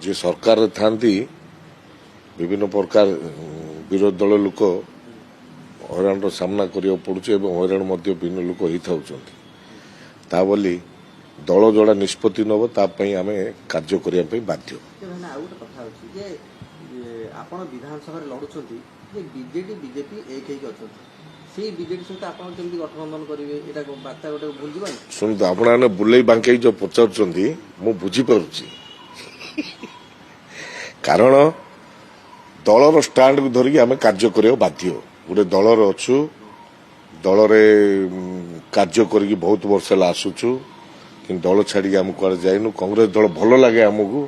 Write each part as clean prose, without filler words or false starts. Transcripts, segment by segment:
जे सरकार थांती विभिन्न प्रकार विरोधी दल लोक हईराण सामना करा पड़ुचे हईराण विभिन्न लोक होता बोली दल जोड़ा निष्पत्ति नब तापाई आम कार्य करने बाध्य। आपण विधानसभा लड़ुंट बीजेडी बीजेपी एक से बीजेडी सहित आप गठबंधन करेंगे बार्ता गोटे भूल जावा शुणु आपने बुले बांके जो पचार मु बुझीपारुची कारण दलर स्टाण्ड को धरिकी आम कार्य करने बाध्य गोटे दलर अच्छु दल कार्य करी बहुत वर्ष है आसुचु कि दल छाड़ी आम कड़े जाइनु कांग्रेस दल भल लगे आमको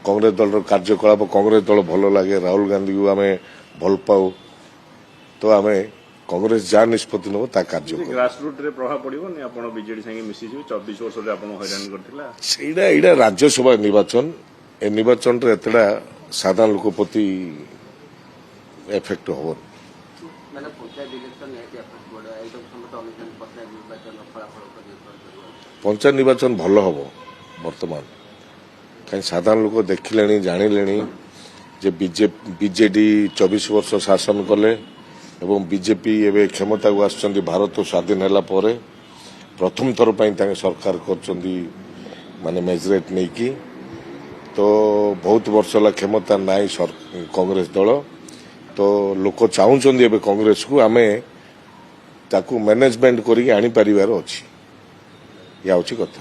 कांग्रेस दल कार्यकलाप कांग्रेस दल भल लगे राहुल गांधी को आम भल पाऊ तो आम कांग्रेस जहाँ निष्पत्ति नब ता कार्य ग्रासरूट रे प्रभाव पड़ोनी आप बीजेडी संगे मिसी 24 वर्ष हईराण करता राज्यसभा निर्वाचन ए निर्वाचन एतटा साधारण लोक प्रति एफेक्ट हम पंचायत निर्वाचन भल हम बर्तमान कहीं साधारण लोक देखिले जानिले जे बीजेडी 24 वर्ष शासन कले एवं बीजेपी एवं क्षमता को आसुच्चंदी भारत स्वाधीन है प्रथम थर पर सरकार कर माने मेजरेट नहीं की तो बहुत वर्ष है क्षमता नाई कांग्रेस दल तो लोक चाहूँ कांग्रेस को आम मैनेजमेंट करी आनी पारिबार अच्छी या कथा।